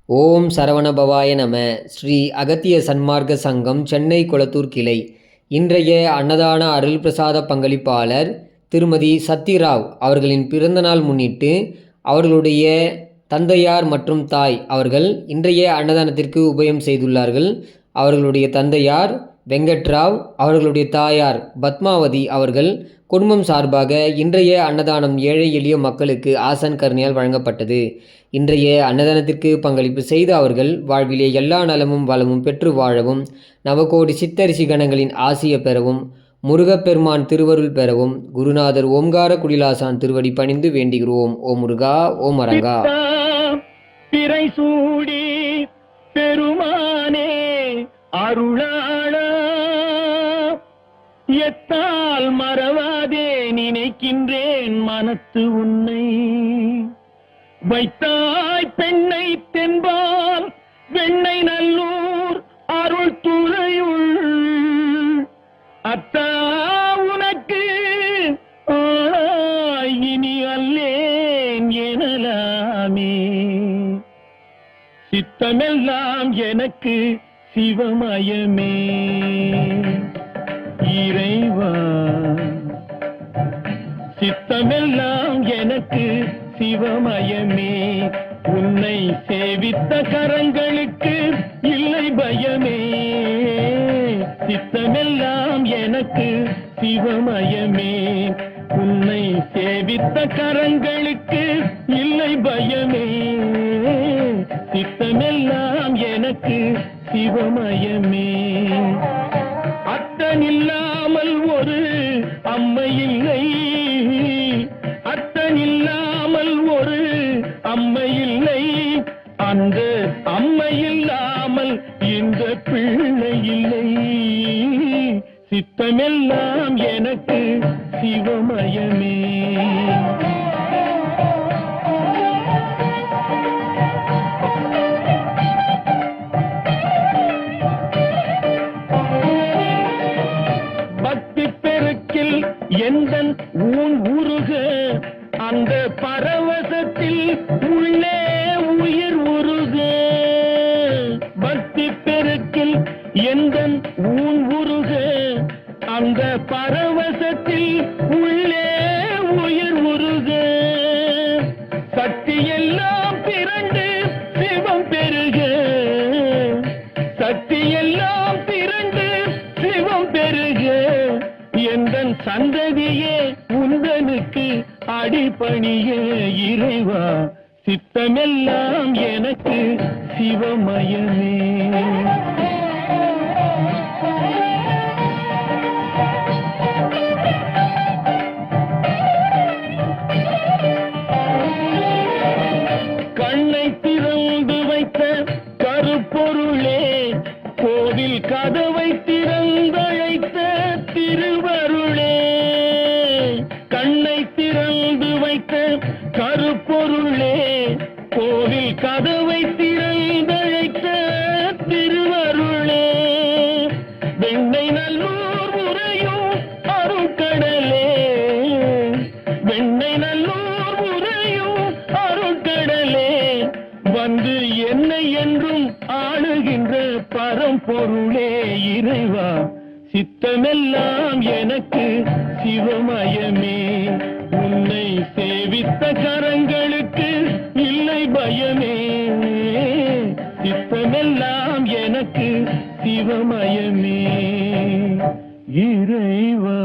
ஓம் சரவணபவாய நம. ஸ்ரீ அகத்திய சன்மார்க்க சங்கம் சென்னை கொளத்தூர் கிளை. இன்றைய அன்னதான அருள் பிரசாத பங்களிப்பாளர் திருமதி சத்யராவ் அவர்களின் பிறந்தநாள் முன்னிட்டு அவர்களுடைய தந்தையார் மற்றும் தாய் அவர்கள் இன்றைய அன்னதானத்திற்கு உபயம் செய்துள்ளார்கள். அவர்களுடைய தந்தையார் வெங்கட்ராவ், அவர்களுடைய தாயார் பத்மாவதி அவர்கள் குடும்பம் சார்பாக இன்றைய அன்னதானம் ஏழை எளிய மக்களுக்கு ஆசான் கருணையால் வழங்கப்பட்டது. இன்றைய அன்னதானத்திற்கு பங்களிப்பு செய்த அவர்கள் வாழ்விலே எல்லா நலமும் வளமும் பெற்று வாழவும், நவகோடி சித்தரிசி கணங்களின் ஆசிய பெறவும், முருகப்பெருமான் திருவருள் பெறவும் குருநாதர் ஓம்கார குடிலாசான் திருவடி பணிந்து வேண்டுகிறோம். ஓம் முருகா, ஓம் அரங்கா. பிறை சூடி பெருமானே அருளாளா, எத்தால் மறவாதே நினைக்கின்றேன் மனத்து உன்னை. வைத்தாய் பெண்ணை தென்பால் வெண்ணை நல்லூர் அருள் துறையுள், அத்தா உனக்கு இனி அல்லேன் எனலாமே. சித்தமெல்லாம் எனக்கு சிவமயமே இறைவா, சித்தமெல்லாம் எனக்கு சிவமயமே. உன்னை சேவித்த கரங்களுக்கு இல்லை பயமே. சித்தமெல்லாம் எனக்கு சிவமயமே. உன்னை சேவித்த கரங்களுக்கு இல்லை பயமே. சித்தமெல்லாம் எனக்கு சிவமயமே. அத்தனில்லாமல் ஒரு அம்மை இல்லை, அத்தனில்லாமல் ஒரு அம்மை இல்லை. அந்த அம்மை இல்லாமல் இந்த பிள்ளை இல்லை. சித்தமெல்லாம் எனக்கு சிவமயமே. எந்தன் ஊன் உருக அந்த பரவசத்தில் உள்ளே உயிர் உருக. பக்தி பெருக்கில் எந்தன் ஊன் உருக அந்த பரவசத்தில் உள்ளே உயிர் உருக. சக்தி எல்லாம் திரண்டு சிவம் பெருக. சக்தி எல்லாம் திரண்டு சிவம் பெருக. எந்தன் சந்ததியே உந்தனுக்கு அடிபணிய இறைவா. சித்தமெல்லாம் எனக்கு சிவமயமே. கண்ணை திறந்து வைத்த கருப்பொருளே, கோவில் கதவை திறந்தழைத்த திருவருளே. கண்ணை திறந்து வைத்த கருப்பொருளே, கோவில் கதவை திறந்தழைத்த திருவருளே. வெண்ணை நல்லூர் உரையும் அருட்கடலே. வெண்ணை நல்லூர் உரையும் அருட்கடலே. வந்து என்னை என்றும் ஆளுகின்ற பரம்பொருளே இறைவா. சித்தமெல்லாம் எனக்கு சிவமயமே. உன்னை சேவித்த கரங்களுக்கு இல்லை பயமே. சித்தமெல்லாம் எனக்கு சிவமயமே இறைவா.